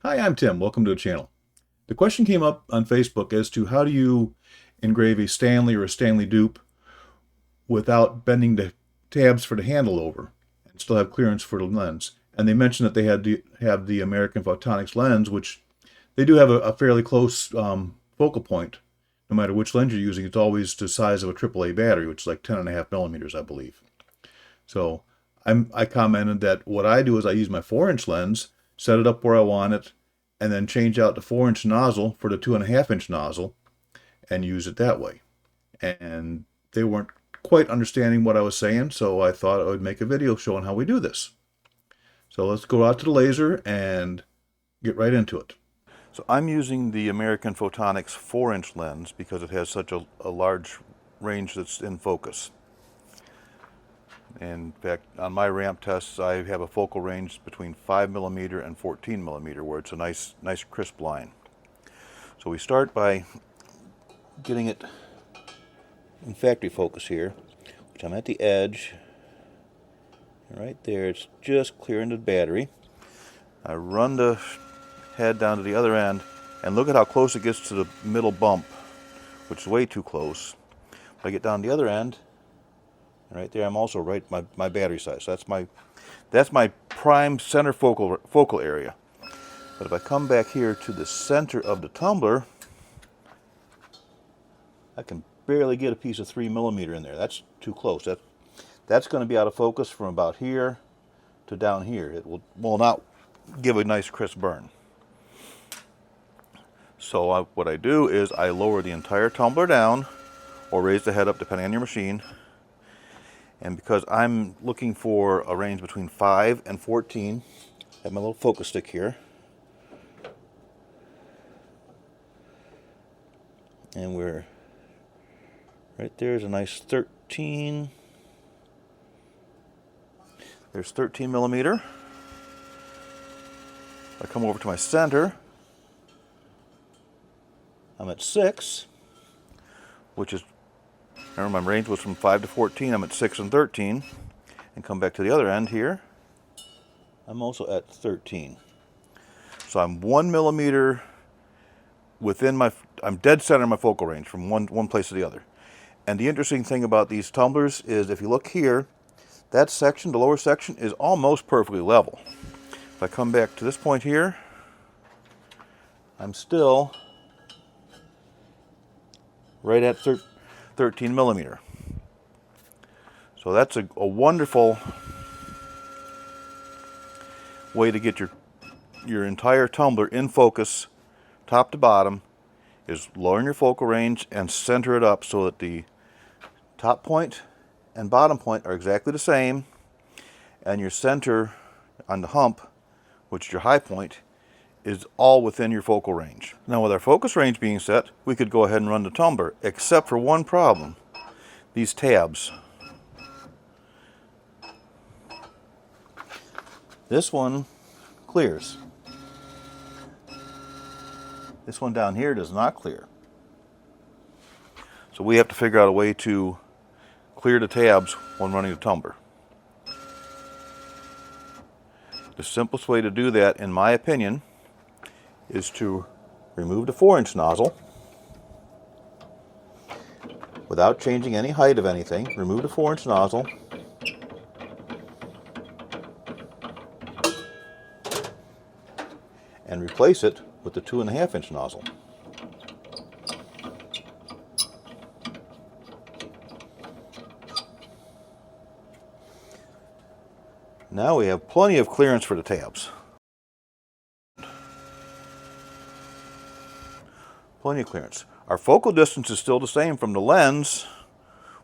Hi, I'm Tim. Welcome to the channel. The question came up on Facebook as to how do you engrave a Stanley or a Stanley dupe without bending the tabs for the handle over and still have clearance for the lens. And they mentioned that they had to have the American Photonics lens, which they do have a fairly close focal point. No matter which lens you're using, it's always the size of a AAA battery, which is like 10.5 millimeters, I believe. So I commented that what I do is I use my 4-inch lens, set it up where I want it, and then change out the 4-inch nozzle for the 2.5-inch nozzle and use it that way. And they weren't quite understanding what I was saying, so I thought I would make a video showing how we do this. So let's go out to the laser and get right into it. So I'm using the American Photonics 4-inch lens because it has such a large range that's in focus. In fact, on my ramp tests, I have a focal range between 5 millimeter and 14 millimeter, where it's a nice crisp line. So we start by getting it in factory focus here, which I'm at the edge. Right there, it's just clearing the battery. I run the head down to the other end, and look at how close it gets to the middle bump, which is way too close. If I get down the other end, right there, I'm also right my battery size. So that's my prime center focal area. But if I come back here to the center of the tumbler, I can barely get a piece of 3 millimeter in there. That's too close. That's going to be out of focus from about here to down here. It will not give a nice crisp burn. So what I do is I lower the entire tumbler down, or raise the head up depending on your machine. And because I'm looking for a range between 5 and 14, I have my little focus stick here. And we're right there's a nice 13. There's 13 millimeter. I come over to my center. I'm at 6, which is, remember, my range was from 5 to 14. I'm at 6 and 13. And come back to the other end here. I'm also at 13. So I'm 1 millimeter within I'm dead center in my focal range from one place to the other. And the interesting thing about these tumblers is if you look here, that section, the lower section, is almost perfectly level. If I come back to this point here, I'm still right at 13 millimeter. So that's a wonderful way to get your entire tumbler in focus, top to bottom, is lowering your focal range and center it up so that the top point and bottom point are exactly the same, and your center on the hump, which is your high point, is all within your focal range. Now with our focus range being set, we could go ahead and run the tumbler, except for one problem. These tabs. This one clears. This one down here does not clear. So we have to figure out a way to clear the tabs when running the tumbler. The simplest way to do that, in my opinion, is to remove the 4-inch nozzle without changing any height of anything. Remove the 4-inch nozzle, and replace it with the 2.5-inch nozzle. Now we have plenty of clearance for the tabs. Plenty of clearance. Our focal distance is still the same from the lens,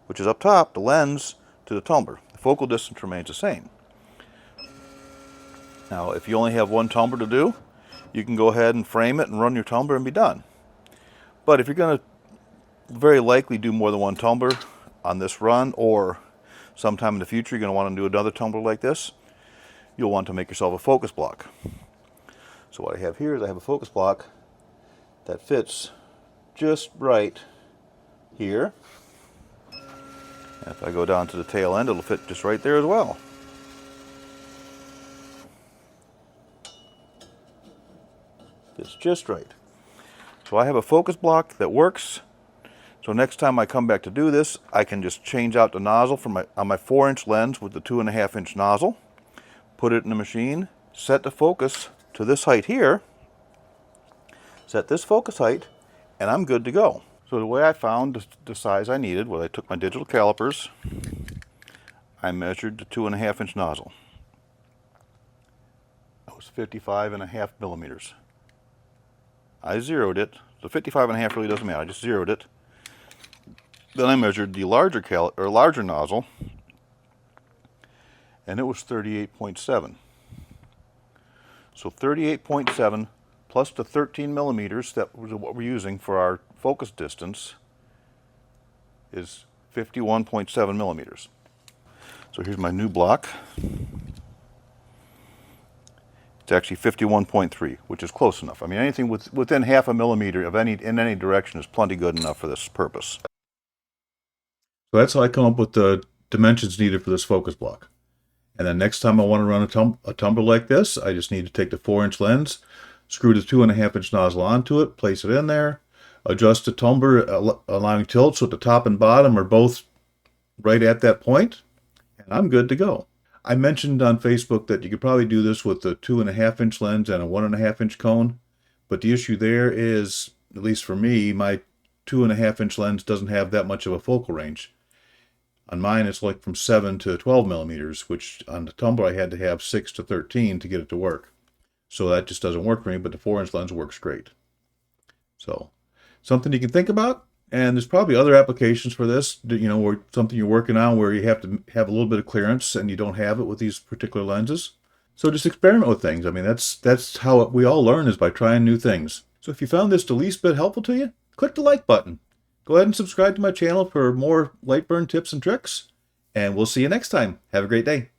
which is up top, the lens to the tumbler. The focal distance remains the same. Now, if you only have one tumbler to do, you can go ahead and frame it and run your tumbler and be done. But if you're going to very likely do more than one tumbler on this run, or sometime in the future you're going to want to do another tumbler like this, you'll want to make yourself a focus block. So what I have here is I have a focus block that fits just right here. And if I go down to the tail end, it'll fit just right there as well. Fits just right. So I have a focus block that works. So next time I come back to do this, I can just change out the nozzle on my 4-inch lens with the 2.5-inch nozzle, put it in the machine, set the focus to this height here, set this focus height, and I'm good to go. So the way I found the size I needed was I took my digital calipers, I measured the 2.5-inch nozzle. That was 55.5 millimeters. I zeroed it. The 55.5 really doesn't matter. I just zeroed it. Then I measured the larger nozzle, and it was 38.7. So 38.7 plus the 13 millimeters, that was what we're using for our focus distance, is 51.7 millimeters. So here's my new block. It's actually 51.3, which is close enough. I mean, anything within half a millimeter of in any direction is plenty good enough for this purpose. So that's how I come up with the dimensions needed for this focus block. And then next time I want to run a tumbler like this, I just need to take the 4-inch lens, screw the 2.5-inch nozzle onto it, place it in there, adjust the tumbler, allowing tilt so the top and bottom are both right at that point, and I'm good to go. I mentioned on Facebook that you could probably do this with a 2.5-inch lens and a 1.5-inch cone, but the issue there is, at least for me, my 2.5-inch lens doesn't have that much of a focal range. On mine, it's like from 7 to 12 millimeters, which on the tumbler I had to have 6 to 13 to get it to work. So that just doesn't work for me, but the 4-inch lens works great. So, something you can think about. And there's probably other applications for this, you know, or something you're working on where you have to have a little bit of clearance and you don't have it with these particular lenses. So just experiment with things. I mean, that's how we all learn, is by trying new things. So if you found this the least bit helpful to you, click the like button. Go ahead and subscribe to my channel for more light burn tips and tricks. And we'll see you next time. Have a great day.